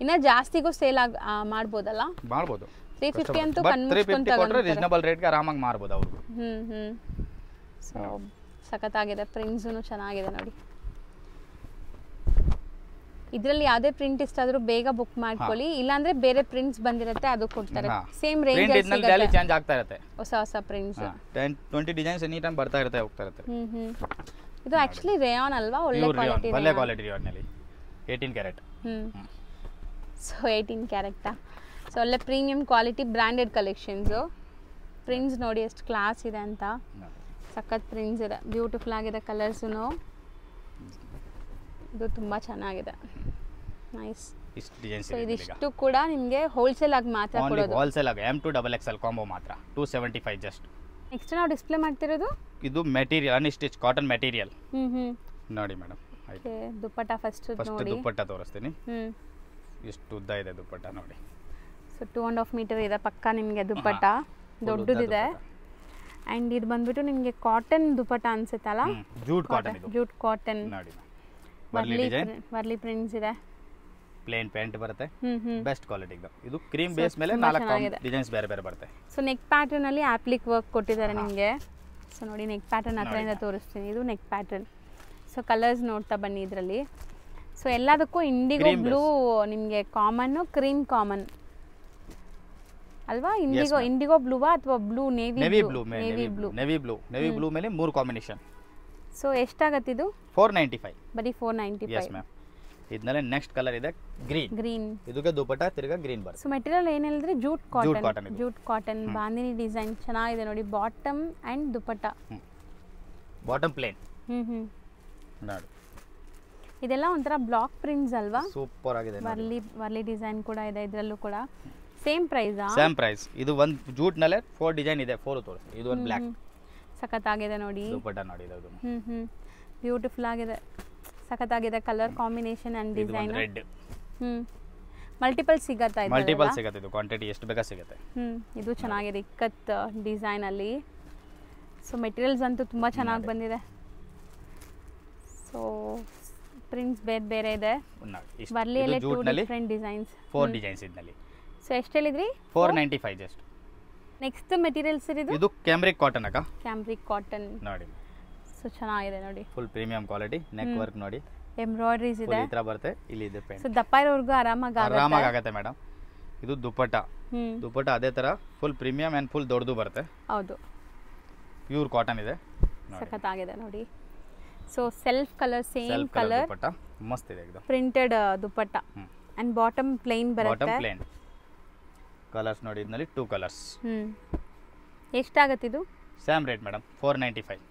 ಇನ್ನ ಜಾಸ್ತಿಗೂ ಸೇಲ್ ಮಾಡ್ಬೋದಲ್ಲ? ಮಾಡ್ಬೋದು. 350 ಅಂತೂ ಕಣ್ಣು ಮುಚ್ಕೊಂಡು ತಗೊಂಡ್ರೆ ರೀಸನಬಲ್ ರೇಟ್ಗೆ ಆರಾಮಾಗಿ ಮಾರ್ಬೋದು ಅವರು. ಸೊ ಸಖತ್ತಾಗಿದೆ. ಪ್ರಿಂಟ್ಸೂ ಚೆನ್ನಾಗಿದೆ ನೋಡಿ. ಇದರಲ್ಲಿ ಯಾವುದೇ ಪ್ರಿಂಟ್ ಇಷ್ಟ ಆದ್ರೂ ಬೇಗ ಬುಕ್ ಮಾಡ್ಕೊಳ್ಳಿ, ಇಲ್ಲಾಂದ್ರೆ ಬೇರೆ ಪ್ರಿಂಟ್ಸ್ ಬಂದಿರುತ್ತೆ ಅದು ಕೊಡ್ತಾರೆ. ಸೇಮ್ ರೇಂಜ್ ಅಲ್ಲಿ ಚೇಂಜ್ ಆಗ್ತಾ ಇರುತ್ತೆ. ಹೊಸ ಪ್ರಿಂಟ್ಸ್ 10-20 ಡಿಸೈನ್ಸ್ ಎನಿ ಟೈಮ್ ಬರ್ತಾ ಇರುತ್ತೆ, ಹೋಗ್ತಾ ಇರುತ್ತೆ. ಇದು ಆಕ್ಚುಲಿ ರೇಯಾನ್ ಅಲ್ವಾ? ಒಳ್ಳೆ ಕ್ವಾಲಿಟಿ, ಒಳ್ಳೆ ಕ್ವಾಲಿಟಿ ರೇಯಾನ್ ನಲ್ಲಿ 18 ಕ್ಯಾರೆಟ್. So 18 carrot. ಸೊ ಒಳ್ಳೆ premium quality branded collections. Prints ನೋಡಿ ಎಷ್ಟು ಕ್ಲಾಸ್ ಇದೆ ಅಂತ. ಸಖತ್ ಪ್ರಿಂಟ್ಸ್ ಇದೆ, ಬ್ಯೂಟಿಫುಲ್ ಆಗಿದೆ. ಕಲರ್ಸು ಇದು ತುಂಬ ಚೆನ್ನಾಗಿದೆ. ನೈಸ್. ಸೊ ಇದಿಷ್ಟು ಕೂಡ ನಿಮಗೆ ಹೋಲ್ಸೇಲ್ ಆಗಿ ಮಾತ್ರ ಕೊಡೋದು. ಹೋಲ್ಸೇಲ್ ಆಗಿ M2XXL ಕಾಂಬೋ ಮಾತ್ರ 275 ಜಸ್ಟ್. ನೆಕ್ಸ್ಟ್ ನಾವು ಡಿಸ್ಪ್ಲೇ ಮಾಡ್ತಿರೋದು ಇದು ಮೆಟೀರಿಯಲ್ ಅನ್ಸ್ಟಿಚ್ ಕಾಟನ್ ಮೆಟೀರಿಯಲ್. ನೋಡಿ ಮೇಡಮ್. ಓಕೆ, ದುಪ್ಪಟ್ಟ ಫಸ್ಟ್ ನೋಡಿ. ದುಪ್ಪಟ್ಟ ತೋರಿಸ್ತೀನಿ. ಎಷ್ಟು ಉದ್ದ ಇದೆ ದುಪ್ಪಟ್ಟ ನೋಡಿ. ಸೊ 2.5 ಮೀಟರ್ ಇದೆ ಪಕ್ಕ ನಿಮಗೆ ದುಪ್ಪಟ್ಟ, ದೊಡ್ಡದಿದೆ. ಅಂಡ್ ಇದು ಬಂದ್ಬಿಟ್ಟು ನಿಮಗೆ ಕಾಟನ್ ದುಪ್ಪಟ್ಟ ಅನ್ಸುತ್ತಲ್ಲ? Jute cotton. ಇದು ಜೂಟ್ ಕಾಟನ್ ನೋಡಿ. ವರ್ಲಿ ಪ್ರಿಂಟ್ಸ್ ಇದೆ. ಪ್ಲೇನ್ ಪ್ಯಾಂಟ್ ಬರುತ್ತೆ, ಬೆಸ್ಟ್ ಕ್ವಾಲಿಟಿ. ಇದು ಕ್ರೀಮ್ ಬೇಸ್ ಮೇಲೆ 4 ಡಿಸೈನ್ಸ್ ಬೇರೆ ಬೇರೆ ಬರುತ್ತೆ. ಸೊ ನೆಕ್ ಪ್ಯಾಟರ್ನ್ ಅಲ್ಲಿ ಆಪ್ಲಿಕ್ ವರ್ಕ್ ಕೊಟ್ಟಿದ್ದಾರೆ ನಿಮಗೆ. ಸೊ ನೋಡಿ, ನೆಕ್ ಪ್ಯಾಟರ್ನ್ ಹತ್ರದಿಂದ ತೋರಿಸ್ತೀನಿ. ಇದು ನೆಕ್ ಪ್ಯಾಟರ್ನ್. ಸೊ ಕಲರ್ಸ್ ನೋಡ್ತಾ ಬನ್ನಿ ಇದರಲ್ಲಿ. ಸೊ ಎಲ್ಲದಕ್ಕೂ ಇಂಡಿಗೋ ಬ್ಲೂ ನಿಮಗೆ ಕಾಮನ್, ಕ್ರೀಮ್ ಕಾಮನ್ ಅಲ್ವಾ? ಇಂಡಿಗೋ ಬ್ಲೂವಾ ಅಥವಾ ಬ್ಲೂ ನೇವಿ ಬ್ಲೂ ಮೇಲೆ 3 ಕಾಂಬಿನೇಷನ್. ಸೊ ಎಷ್ಟಾಗತ್ತೆ ಇದು? 495. ಬರೀ 495. Yes ma'am. ಇದರಲ್ಲಿ ನೆಕ್ಸ್ಟ್ ಕಲರ್ ಇದೆ ಗ್ರೀನ್. ಇದಕ್ಕೆ ದುಪಟ್ಟ ತಿರ್ಗಾ ಗ್ರೀನ್ ಬರುತ್ತೆ. ಸೊ ಮೆಟೀರಿಯಲ್ ಏನು ಹೇಳಿದ್ರೆ ಜೂಟ್ ಕಾಟನ್ ಬಾಂದಿನಿ ಡಿಸೈನ್ ಚೆನ್ನಾಗಿದೆ ನೋಡಿ. Bottom and dupatta. Bottom plain. ನೋಡಿ, ಇದೆಲ್ಲ ಒಂಥರ ಬ್ಲಾಕ್ ಪ್ರಿಂಟ್ಸ್ ಅಲ್ವಾ? ಸೂಪರ್ ಆಗಿದೆ. ವರ್ಲಿ ಡಿಸೈನ್ ಕೂಡ ಇದೆ ಇದರಲ್ಲೂ ಕೂಡ. ಸೇಮ್ ಪ್ರೈಸಾ? Same price. ಇದು ಒಂದು ಜೂಟ್ ನಲ್ಲೇ 4 ಡಿಸೈನ್ ಇದೆ. 4 ತೋರಿಸಿ. ಇದು ಒಂದು ಬ್ಲಾಕ್. ಸಖತ್ತಾಗಿದೆ ನೋಡಿ. ದುಪಟ್ಟ ನೋಡಿ ಇದು. ಬ್ಯೂಟಿಫುಲ್ ಆಗಿದೆ, ಸಖತ್ತಾಗಿದೆ. Colour combination and design. Red. Multiple ಸಿಗತ್ತಾ? ಮಲ್ಟಿಪಲ್ ಸಿಗುತ್ತೆ. ಇದು ಕ್ವಾಂಟಿಟಿ ಎಷ್ಟು ಬೇಗ ಸಿಗುತ್ತೆ. ಇದು ಚೆನ್ನಾಗಿದೆ ಇಕ್ಕತ್ ಡಿಸೈನ್ ಅಲ್ಲಿ. ಸೊ ಮೆಟೀರಿಯಲ್ಸ್ ಅಂತೂ ತುಂಬಾ ಚೆನ್ನಾಗಿ ಬಂದಿದೆ. ಸೊ ಪ್ರಿಂಟ್ಸ್ ಬೇರೆ ಬೇರೆ ಇದೆ. ವರ್ಲಿಯಲ್ಲಿ 2 ಡಿಫರೆಂಟ್ ಡಿಸೈನ್ಸ್, 4 ಡಿಸೈನ್ಸ್ ಇದರಲ್ಲಿ. ಸೊ ಎಷ್ಟು ಹೇಳಿದ್ರಿ? 495 ಜಸ್ಟ್. ನೆಕ್ಸ್ಟ್ ಮೆಟೀರಿಯಲ್ಸ್ ಇದು ಕ್ಯಾಮ್ರಿಕ್ ಕಾಟನ್ ಅಕ್ಕ. ಕ್ಯಾಮ್ರಿಕ್ ಕಾಟನ್ ನೋಡಿ. ಸೊ ಚೆನ್ನಾಗಿದೆ ನೋಡಿ. Full premium quality. Neck work ನೋಡಿ, ಎಂಬ್ರಾಯ್ಡರೀಸ್ ಇದೆ. ಈ ತರ ಬರುತ್ತೆ. ಇಲ್ಲಿ ಇದೆ ಪೇಂಟ್. ಸೊ ದಪ್ಪ ಇರೋರ್ಗೂ ಆರಾಮಾಗಿ ಆಗುತ್ತೆ ಮೇಡಮ್. ಇದು ದುಪಟ್ಟ. ದುಪಟ್ಟ ಅದೇ ತರ ಫುಲ್ ಪ್ರೀಮಿಯಂ ಅಂಡ್ ಫುಲ್ ದೊಡ್ಡದು ಬರುತ್ತೆ. ಹೌದು, ಪ್ಯೂರ್ ಕಾಟನ್ ಇದೆ. ಸಖತ್ತಾಗಿದೆ ನೋಡಿ. So self colour, same colour dupatta ಮಸ್ತ್ ಇದೆ एकदम. Printed dupatta and bottom plain ಬರುತ್ತೆ. Bottom plain. ಕಲರ್ಸ್ ನೋಡಿ, ಇದರಲ್ಲಿ 2 ಕಲರ್ಸ್. ಎಷ್ಟಾಗುತ್ತೆ ಇದು? Same rate madam, 495.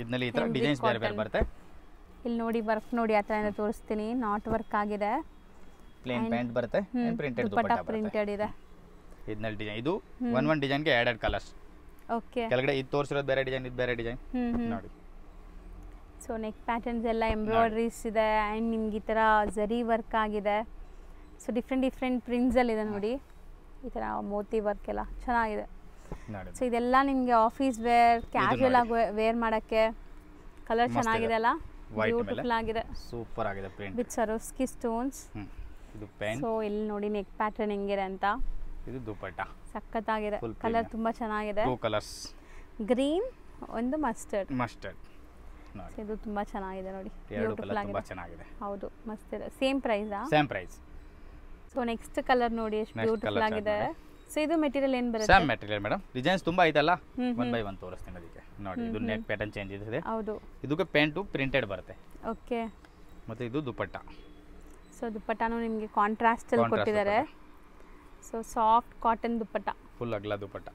ಇದರಲ್ಲಿ ಈ ತರ ಡಿಸೈನ್ಸ್ ಬೇರೆ ಬೇರೆ ಬರುತ್ತೆ. ಇಲ್ಲಿ ನೋಡಿ, ವರ್ಕ್ ನೋಡಿ, ಆ ತರ ತೋರಿಸ್ತೀನಿ. ನಾಟ್ ವರ್ಕ್ ಆಗಿದೆ. ಪ್ಲೇನ್ ಪ್ಯಾಂಟ್ ಬರುತ್ತೆ ಅಂಡ್ ಪ್ರಿಂಟೆಡ್ ದುಪಟ್ಟ ಬರುತ್ತೆ. ಪ್ರಿಂಟೆಡ್ ಇದೆ. ಇದರಲ್ಲಿ ಡಿಸೈನ್ ಇದು one ಡಿಸೈನ್ ಗೆ ಆಡೆಡ್ ಕಲರ್ಸ್. ಓಕೆ, ಕೆಳಗಡೆ ಇದು ತೋರಿಸಿರೋದು ಬೇರೆ ಡಿಸೈನ್, ಇದು ಬೇರೆ ಡಿಸೈನ್ ನೋಡಿ. ಸೊ ನೆಕ್ ಪ್ಯಾಟರ್ನ್ಸ್ ಎಲ್ಲ ಎಂಬ್ರಾಯ್ಡರೀಸ್ ಇದೆ ಆ್ಯಂಡ್ ನಿಮ್ಗೆ ಈ ಥರ ಝರಿ ವರ್ಕ್ ಆಗಿದೆ. ಸೊ ಡಿಫ್ರೆಂಟ್ ಪ್ರಿಂಟ್ಸಲ್ಲಿ ಇದೆ ನೋಡಿ. ಈ ಥರ ಮೋತಿ ವರ್ಕ್ ಎಲ್ಲ ಚೆನ್ನಾಗಿದೆ. ಸೊ ಇದೆಲ್ಲ ನಿಮಗೆ ಆಫೀಸ್ ವೇರ್, ಕ್ಯಾಶುವಲ್ ಆಗಿ ವೇರ್ ಮಾಡೋಕ್ಕೆ. ಕಲರ್ ಚೆನ್ನಾಗಿದೆ ಅಲ್ಲ? ಬ್ಯೂಟಿಫುಲ್ ಆಗಿದೆ, ಸೂಪರ್ ಆಗಿದೆ. Print with ಸರೋಸ್ಕಿ stones. ಇದು ಪ್ಯಾನ್. ಸೊ ಇಲ್ಲಿ ನೋಡಿ ನೆಕ್ ಪ್ಯಾಟರ್ನ್ ಹೆಂಗಿದೆ ಅಂತ. ಇದು ದುಪಟ್ಟ ಸಖತ್ತಾಗಿದೆ. ಕಲರ್ ತುಂಬ ಚೆನ್ನಾಗಿದೆ. 2 ಕಲರ್ಸ್, ಗ್ರೀನ್, ಒಂದು ಮಸ್ಟರ್ಡ್. ಇದು ತುಂಬಾ ಚೆನ್ನಾಗಿದೆ ನೋಡಿ. ಬ್ಯೂಟಿಫುಲ್ ಆಗಿದೆ. ಹೌದು, ಮಸ್ತ್ ಇದೆ. ಸೇಮ್ ಪ್ರೈಸಾ? Same price. So next colour ನೋಡಿ, ಎಷ್ಟು ಬ್ಯೂಟಿಫುಲ್ ಆಗಿದೆ. ಸೊ ಇದು ಮೆಟೀರಿಯಲ್ ಏನು ಬರುತ್ತೆ? Same material madam. ಡಿಸೈನ್ಸ್ ತುಂಬಾ ಐತಲ್ಲ, 1 ಬೈ 1 ತೋರಿಸ್ತೀನಿ ಅದಕ್ಕೆ. ನೋಡಿ, ಇದು ನೆಕ್ ಪ್ಯಾಟರ್ನ್ ಚೇಂಜ್ ಇದೆ. ಹೌದು, ಇದಕ್ಕೆ ಪ್ಯಾಂಟ್ ಪ್ರಿಂಟೆಡ್ ಬರುತ್ತೆ. ಓಕೆ. ಮತ್ತೆ ಇದು ದುಪಟ್ಟ. ಸೊ ದುಪ್ಪಟ್ಟಾನು ನಿಮಗೆ ಕಾಂಟ್ರಾಸ್ಟಲ್ಲಿ ಕೊಟ್ಟಿದ್ದಾರೆ. ಸೊ ಸಾಫ್ಟ್ ಕಾಟನ್ ದುಪ್ಪಟ್ಟ, ಫುಲ್ ಅಗಲ ದುಪ್ಪಟ್ಟ.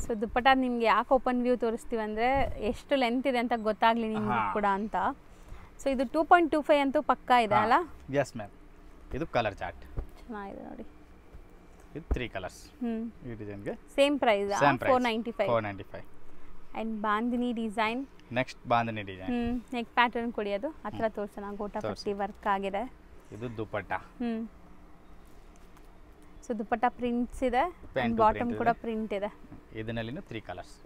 ಸೊ ದುಪ್ಪಟ್ಟ ನಿಮಗೆ ಯಾಕೆ ಓಪನ್ ವ್ಯೂ ತೋರಿಸ್ತೀವಿ ಅಂದರೆ ಎಷ್ಟು ಲೆಂತ್ ಇದೆ ಅಂತ ಗೊತ್ತಾಗಲಿ ನಿಮ್ಗೆ ಕೂಡ ಅಂತ. ಸೊ ಇದು 2.25 ಅಂತೂ ಪಕ್ಕಾ ಇದೆ ಅಲ್ಲ? Yes ma'am. ಇದು ಕಲರ್ ಚಾರ್ಟ್ ಚೆನ್ನಾಗಿದೆ ನೋಡಿ. ಇದು 3 ಕಲರ್ಸ್. ಈ ಡಿಸೈನ್ಗೆ same price 495. And bandhani design. Next bandhani design. Neck pattern ಕೊಡಿ, ಅದು ಹತ್ರ ತೋರಿಸೋಣ. ಗೋಟಾ ಪಟ್ಟಿ ವರ್ಕ್ ಆಗಿದೆ. ಇದು ದುಪ್ಪಟ್ಟ. ಸೊ ದುಪ್ಪಟ್ಟ ಪ್ರಿಂಟ್ಸ್ ಇದೆ, ಬಾಟಮ್ ಕೂಡ ಪ್ರಿಂಟ್ ಇದೆ. ಇದರಲ್ಲಿನೂ 3 ಕಲರ್ಸ್.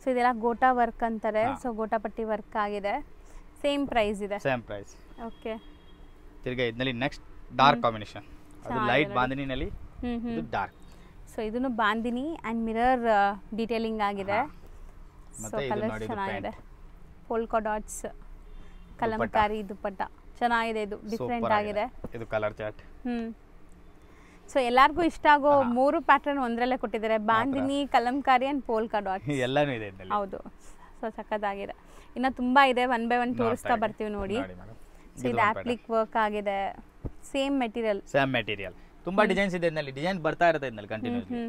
ಸೊ ಇದೆಲ್ಲ ಗೋಟಾ ವರ್ಕ್ ಅಂತಾರೆ. ಸೊ ಗೋಟಾ ಪಟ್ಟಿ ವರ್ಕ್ ಆಗಿದೆ. ಸೇಮ್ ಪ್ರೈಸ್ ಇದೆ. Same price. ಓಕೆ. ತಿರ್ಗಾ ಇದರಲ್ಲಿ ನೆಕ್ಸ್ಟ್ ಡಾರ್ಕ್ ಕಾಂಬಿನೇಷನ್. ಅದು ಲೈಟ್ ಬಾಂದಿನಿನಲ್ಲಿ, ಇದು ಡಾರ್ಕ್. ಸೊ ಇದನ್ನು ಬಾಂದಿನಿ ಆ್ಯಂಡ್ ಮಿರರ್ ಡೀಟೇಲಿಂಗ್ ಆಗಿದೆ. ಸೊ ಕಲರ್ ಚೆನ್ನಾಗಿದೆ. ಪೋಲ್ಕಾ ಡಾಟ್ಸ್ ಕಲಂಕಾರಿ ದುಪ್ಪಟ್ಟ ಚೆನ್ನಾಗಿದೆ. ಇದು ಡಿಫ್ರೆಂಟ್ ಆಗಿದೆ. ಇದು ಕಲರ್ ಚಾರ್ಟ್. ಸೊ ಎಲ್ಲರಿಗೂ ಇಷ್ಟ ಆಗೋ 3 ಪ್ಯಾಟರ್ನ್ ಒಂದರಲ್ಲೇ ಕೊಟ್ಟಿದ್ದಾರೆ. Bandhani, Kalamkari and polka dots ಎಲ್ಲಾನು ಇದೆ ಇದರಲ್ಲಿ. ಹೌದು. ಸೊ ಸಖತ್ತಾಗಿದೆ. ಇನ್ನು ತುಂಬಾ ಇದೆ, 1 ಬೈ 1 ತೋರಿಸ್ತಾ ಬರ್ತೀವಿ ನೋಡಿ. ಸೊ ಇದು ಆಪ್ಲಿಕ್ ವರ್ಕ್ ಆಗಿದೆ. Same material. ತುಂಬಾ ಡಿಸೈನ್ಸ್ ಇದೆ ಇದರಲ್ಲಿ. ಡಿಸೈನ್ ಬರ್ತಾ ಇರುತ್ತೆ ಇದರಲ್ಲಿ ಕಂಟಿನ್ಯೂಸ್ಲಿ.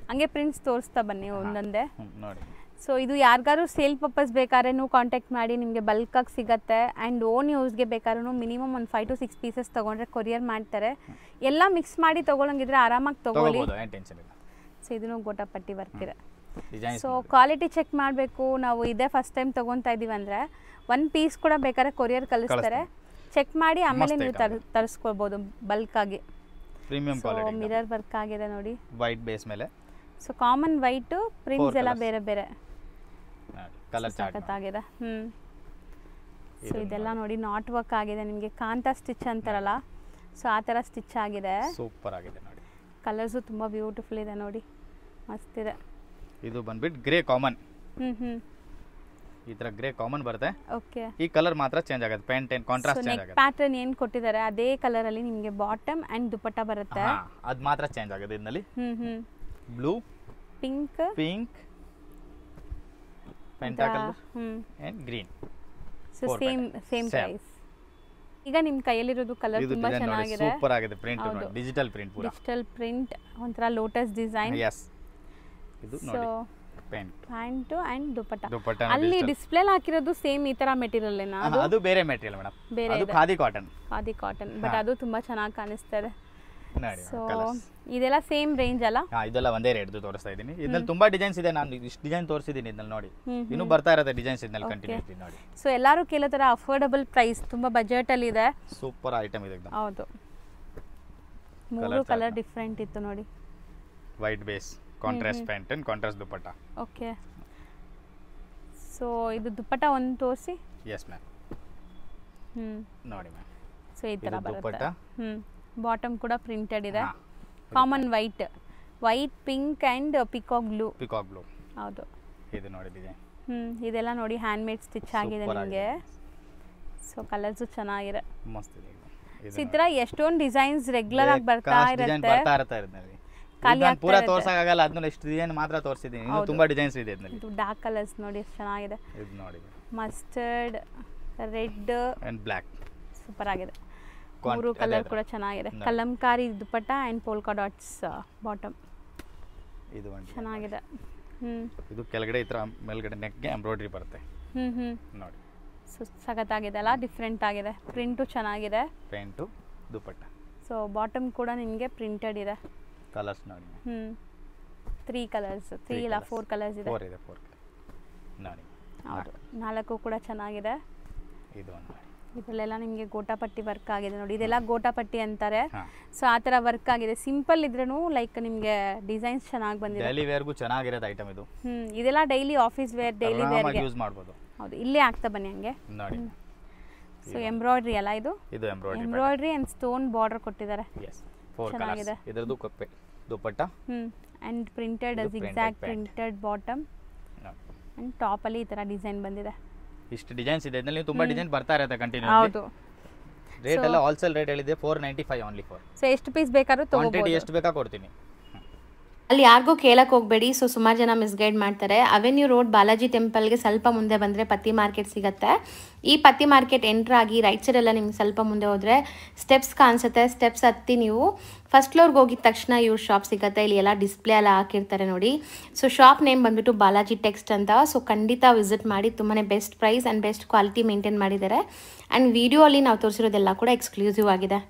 ಹಂಗೆ ಪ್ರಿಂಟ್ಸ್ ತೋರಿಸ್ತಾ ಬನ್ನಿ ಒಂದೊಂದೇ ನೋಡಿ. ಸೊ ಇದು ಯಾರಿಗಾರು ಸೇಲ್ ಪರ್ಪಸ್ ಬೇಕಾದ್ರೆ ನೀವು ಕಾಂಟ್ಯಾಕ್ಟ್ ಮಾಡಿ, ನಿಮಗೆ ಬಲ್ಕಾಗಿ ಸಿಗುತ್ತೆ. ಆ್ಯಂಡ್ ಓನ್ ಯೂಸ್ಗೆ ಬೇಕಾದ್ರೂ ಮಿನಿಮಮ್ ಒಂದು 5 to 6 ಪೀಸಸ್ ತೊಗೊಂಡ್ರೆ ಕೊರಿಯರ್ ಮಾಡ್ತಾರೆ. ಎಲ್ಲ ಮಿಕ್ಸ್ ಮಾಡಿ ತೊಗೊಳಂಗಿದ್ರೆ ಆರಾಮಾಗಿ ತೊಗೊಳ್ಳಿ. ಸೊ ಇದನ್ನು ಗೋಟಾ ಪಟ್ಟಿ ವರ್ಕ್ ಇದೆ. ಸೊ ಕ್ವಾಲಿಟಿ ಚೆಕ್ ಮಾಡಬೇಕು. ನಾವು ಇದೇ ಫಸ್ಟ್ ಟೈಮ್ ತೊಗೊತಾ ಇದ್ದೀವಿ ಅಂದರೆ 1 ಪೀಸ್ ಕೂಡ ಬೇಕಾದ್ರೆ ಕೊರಿಯರ್ ಕಳಿಸ್ತಾರೆ. ಚೆಕ್ ಮಾಡಿ ಆಮೇಲೆ ನೀವು ತರಿಸ್ಕೊಳ್ಬೋದು ಬಲ್ಕಾಗಿ. Premium quality. ಮಿರರ್ ವರ್ಕ್ ಆಗಿದೆ ನೋಡಿ, ವೈಟ್ ಬೇಸ್ ಮೇಲೆ. ಸೊ ಕಾಮನ್ ವೈಟ್, ಪ್ರಿಂಟ್ಸ್ ಎಲ್ಲ ಬೇರೆ ಬೇರೆ ಕಲರ್ ಚಾರ್ಟ್ ಆಗಿದೆ. ಸೊ ಇದೆಲ್ಲ ನೋಡಿ ನಾಟ್ ವರ್ಕ್ ಆಗಿದೆ. ನಿಮಗೆ ಕಾಂತಾ ಸ್ಟಿಚ್ ಅಂತಾರಲ್ಲ, ಸೊ ಆ ಥರ ಸ್ಟಿಚ್ ಆಗಿದೆ. ಸೂಪರ್ ಆಗಿದೆ ನೋಡಿ. ಕಲರ್ಸು ತುಂಬ ಬ್ಯೂಟಿಫುಲ್ ಇದೆ ನೋಡಿ, ಮಸ್ತ್ ಇದೆ. ಇದು ಬಂದ್ಬಿಟ್ಟು ಗ್ರೇ ಕಾಮನ್. ಈ ತರ ಗ್ರೇ ಕಾಮನ್ ಬರುತ್ತೆ. ಓಕೆ. ಈ ಕಲರ್ ಮಾತ್ರ ಚೇಂಜ್ ಆಗುತ್ತೆ. ಪ್ಯಾಂಟ್ ಏನ್ ಕಾಂಟ್ರಾಸ್ಟ್ ಚೇಂಜ್ ಆಗುತ್ತೆ. ಪ್ಯಾಟರ್ನ್ ಏನು ಕೊಟ್ಟಿದ್ದಾರೆ ಅದೇ ಕಲರ್ ಅಲ್ಲಿ ನಿಮಗೆ ಬಾಟಮ್ ಅಂಡ್ ದುಪಟ್ಟ ಬರುತ್ತೆ. ಅದು ಮಾತ್ರ ಚೇಂಜ್ ಆಗುತ್ತೆ ಇದರಲ್ಲಿ. ಬ್ಲೂ, ಪಿಂಕ್, ಪೆಂಟಾ colour and green. So same price. ಈಗ ನಿಮ್ಮ ಕೈಯಲ್ಲಿರೋದು ಕಲರ್ ತುಂಬಾ ಚೆನ್ನಾಗಿದೆ. ಸೂಪರ್ ಆಗಿದೆ. ಪ್ರಿಂಟ್ ನೋಡಿ, ಡಿಜಿಟಲ್ ಪ್ರಿಂಟ್ ಪೂರಾ. ಡಿಜಿಟಲ್ ಪ್ರಿಂಟ್, ಒಂಥರ ಲೋಟಸ್ ಡಿಸೈನ್. ಎಸ್. ಇದು ನೋಡಿ ಪ್ಯಾಂಟ್ ಅಂಡ್ ದುಪಟ್ಟ. ಅಲ್ಲಿ ಡಿಸ್ಪ್ಲೇ ಹಾಕಿರೋದು ಸೇಮ್ ಈ ತರ ಮೆಟೀರಿಯಲ್ ಏನಾ? ಅದು ಬೇರೆ ಮೆಟೀರಿಯಲ್ ಮೇಡಂ. ಅದು ಖಾದಿ ಕಾಟನ್. ಬಟ್ ಅದು ತುಂಬಾ ಚೆನ್ನಾಗಿ ಕಾಣಿಸ್ತಾ ಇದೆ. ಸೊ ಇದೆಲ್ಲ ಸೇಮ್ ರೇಂಜ್ ಅಲ್ಲ? ಇದೆಲ್ಲ ಒಂದೇ ರೇಟ್ ತೋರಿಸ್ತಾ ಇದ್ದೀನಿ. ಇದರಲ್ಲಿ ತುಂಬಾ ಡಿಸೈನ್ಸ್ ಇದೆ. ನಾನು ಇಷ್ಟು ಡಿಸೈನ್ ತೋರಿಸಿದ್ದೀನಿ ಇದನ್ನ ನೋಡಿ. ಇನ್ನು ಬರ್ತಾ ಇರುತ್ತೆ ಡಿಸೈನ್ಸ್ ಇದನ್ನ ಕಂಟಿನ್ಯೂಸ್ಲಿ ನೋಡಿ. ಸೊ ಎಲ್ಲರೂ ಕೇಳೋ ತರ ಅಫೋರ್ಡಬಲ್ ಪ್ರೈಸ್, ತುಂಬಾ ಬಜೆಟ್ ಅಲ್ಲಿ ಇದೆ. ಸೂಪರ್ ಐಟಮ್ ಇದೆ एकदम. ಹೌದು. 3 ಕಲರ್ ಡಿಫರೆಂಟ್ ಇತ್ತು ನೋಡಿ. White base, contrast pant and contrast dupatta. Okay. So ಇದು ದುಪಟ್ಟ ಒಂದು ತೋರಿಸಿ. Yes ma'am. ನೋಡಿ ಮ್ಯಾಮ್. ಸೊ ಈ ತರ ಬರುತ್ತೆ. ಬಾಟಮ್ ಕೂಡ ಪ್ರಿಂಟೆಡ್ ಇದೆ. Common white, pink and peacock blue. ಹೌದು. ಇದು ನೋಡಿ ಡಿಸೈನ್. ಇದೆಲ್ಲ ನೋಡಿ ಹ್ಯಾಂಡ್ ಮೇಡ್ ಸ್ಟಿಚ್ ಆಗಿದೆ ನಿಮಗೆ. ಸೊ ಕಲರ್ಸ್ ಚೆನ್ನಾಗಿದೆ, ಮಸ್ತ್ ಇದೆ. ಈ ತರ ಎಷ್ಟೊಂದು ಡಿಸೈನ್ಸ್ ರೆಗ್ಯುಲರ್ ಆಗಿ ಬರ್ತಾ ಇರುತ್ತೆ. ನಾನು ಪೂರಾ ತೋರ್ಸಕ್ ಆಗಲ್ಲ, ಅದನ್ನ ಎಷ್ಟು ಡಿಸೈನ್ ಮಾತ್ರ ತೋರಿಸಿದ್ದೀನಿ. ಇನ್ನು ತುಂಬಾ ಡಿಸೈನ್ಸ್ ಇದೆ ಇದರಲ್ಲಿ. ಇದು ಡಾರ್ಕ್ ಕಲರ್ಸ್ ನೋಡಿ ಎಷ್ಟು ಚೆನ್ನಾಗಿದೆ. ಇದು ನೋಡಿ, mustard, red and black. Super ಆಗಿದೆ. 3 ಕಲರ್ ಕೂಡ ಚೆನ್ನಾಗಿದೆ. Kalamkari dupatta and polka dots bottom. ಇದು ಒಂದು ಚೆನ್ನಾಗಿದೆ. ಇದು ಕೆಳಗಡೆ ಈ ತರ ಮೇಲ್ಗಡೆ ನೆಕ್ಗೆ ಎಂಬ್ರಾಯ್ಡರಿ ಬರುತ್ತೆ. ನೋಡಿ. ಸೊ ಸಖತ್ತಾಗಿದೆ ಅಲ್ಲ, ಡಿಫ್ರೆಂಟ್ ಆಗಿದೆ. ಪ್ರಿಂಟು ಚೆನ್ನಾಗಿದೆ. ಪ್ಯಾಂಟು, ದುಪಟ್ಟ. ಸೊ ಬಾಟಮ್ ಕೂಡ ನಿಮಗೆ ಪ್ರಿಂಟೆಡ್ ಇದೆ. ಕಲರ್ಸ್ ನೋಡಿ. 3 ಕಲರ್ಸ್, 3 ಇಲ್ಲ 4 ಕಲರ್ಸ್ ಇದೆ. 4 ಇದೆ, 4 ನೋಡಿ. ಹೌದು, 4 ಕೂಡ ಚೆನ್ನಾಗಿದೆ. ಇದು ಒಂದು ಇದರಲ್ಲೆಲ್ಲ ನಿಮಗೆ ಗೋಟಾಪಟ್ಟಿ ವರ್ಕ್ ಆಗಿದೆ ನೋಡಿ. ಇದೆಲ್ಲ ಗೋಟಾಪಟ್ಟಿ ಅಂತಾರೆ. ಸೊ ಆ ಥರ ವರ್ಕ್ ಆಗಿದೆ. ಸಿಂಪಲ್ ಇದ್ರೂ ಲೈಕ್ ನಿಮಗೆ ಡಿಸೈನ್ಸ್ ಚೆನ್ನಾಗಿ ಬಂದಿದೆ. ಡೈಲಿ ವೇರ್ಗೂ ಚೆನ್ನಾಗಿರೋದು ಐಟಮ್ ಇದು. ಇದೆಲ್ಲ ಡೈಲಿ ಆಫೀಸ್ ವೇರ್, ಡೈಲಿ ವೇರ್ಗೆ ಯೂಸ್ ಮಾಡಬಹುದು. ಹೌದು, ಇಲ್ಲೇ ಆಗ್ತಾ ಬನ್ನಿ ಹಂಗೆ ನೋಡಿ. ಸೊ ಎಂಬ್ರಾಯ್ಡ್ರಿ ಅಲ್ಲ ಇದು? ಇದು ಎಂಬ್ರಾಯ್ಡ್ರಿ ಅಂಡ್ ಸ್ಟೋನ್ ಬಾರ್ಡರ್ ಕೊಟ್ಟಿದ್ದಾರೆ. Yes, 4 colours. ಇದರದು ಕಪ್ಪೆ dupatta and printed zigzag printed bottom and top ಅಲ್ಲಿ ಈ ತರ ಡಿಸೈನ್ ಬಂದಿದೆ. ಇಷ್ಟು ಡಿಸೈನ್ಸ್ ಇದೆ. ಇದರಲ್ಲಿ ತುಂಬಾ ಡಿಸೈನ್ ಬರ್ತಾ ಇರುತ್ತೆ ಕಂಟಿನ್ಯೂಸ್ಲಿ. ಹೌದು. ರೇಟ್ ಎಲ್ಲ ಹೋಲ್ಸೇಲ್ ರೇಟ್ ಹೇಳಿದೆ 495 ಓನ್ಲಿ ಫಾರ್. ಸೊ ಎಷ್ಟು ಪೀಸ್ ಬೇಕಾದ್ರೂ ತಗೋಬಹುದು. ಕ್ವಾಂಟಿಟಿ ಎಷ್ಟು ಬೇಕಾ ಕೊಡ್ತೀನಿ. ಅಲ್ಲಿ ಯಾರಿಗೂ ಕೇಳಕ್ಕೆ ಹೋಗಬೇಡಿ. ಸೊ ಸುಮಾರು ಜನ ಮಿಸ್ಗೈಡ್ ಮಾಡ್ತಾರೆ. ಅವೆನ್ಯೂ ರೋಡ್ ಬಾಲಾಜಿ ಟೆಂಪಲ್ಗೆ ಸ್ವಲ್ಪ ಮುಂದೆ ಬಂದರೆ ಪತ್ತಿ ಮಾರ್ಕೆಟ್ ಸಿಗುತ್ತೆ. ಈ ಪತ್ತಿ ಮಾರ್ಕೆಟ್ ಎಂಟ್ರ್ ಆಗಿ ರೈಟ್ ಸೈಡೆಲ್ಲ ನಿಮ್ಗೆ ಸ್ವಲ್ಪ ಮುಂದೆ ಹೋದರೆ ಸ್ಟೆಪ್ಸ್ ಕಾಣಿಸುತ್ತೆ. ಸ್ಟೆಪ್ಸ್ ಹತ್ತಿ ನೀವು ಫಸ್ಟ್ ಫ್ಲೋರ್ಗೆ ಹೋಗಿದ ತಕ್ಷಣ ಇವ್ರ ಶಾಪ್ ಸಿಗುತ್ತೆ. ಇಲ್ಲಿ ಎಲ್ಲ ಡಿಸ್ಪ್ಲೇ ಎಲ್ಲ ಹಾಕಿರ್ತಾರೆ ನೋಡಿ. ಸೊ ಶಾಪ್ ನೇಮ್ ಬಂದುಬಿಟ್ಟು ಬಾಲಾಜಿ ಟೆಕ್ಸ್ಟ್ ಅಂತ. ಸೊ ಖಂಡಿತ ವಿಸಿಟ್ ಮಾಡಿ. ತುಂಬಾ best price and best quality maintain ಮಾಡಿದ್ದಾರೆ. ಆ್ಯಂಡ್ ವಿಡಿಯೋ ಅಲ್ಲಿ ನಾವು ತೋರಿಸಿರೋದೆಲ್ಲ ಕೂಡ ಎಕ್ಸ್ಕ್ಲೂಸಿವ್ ಆಗಿದೆ.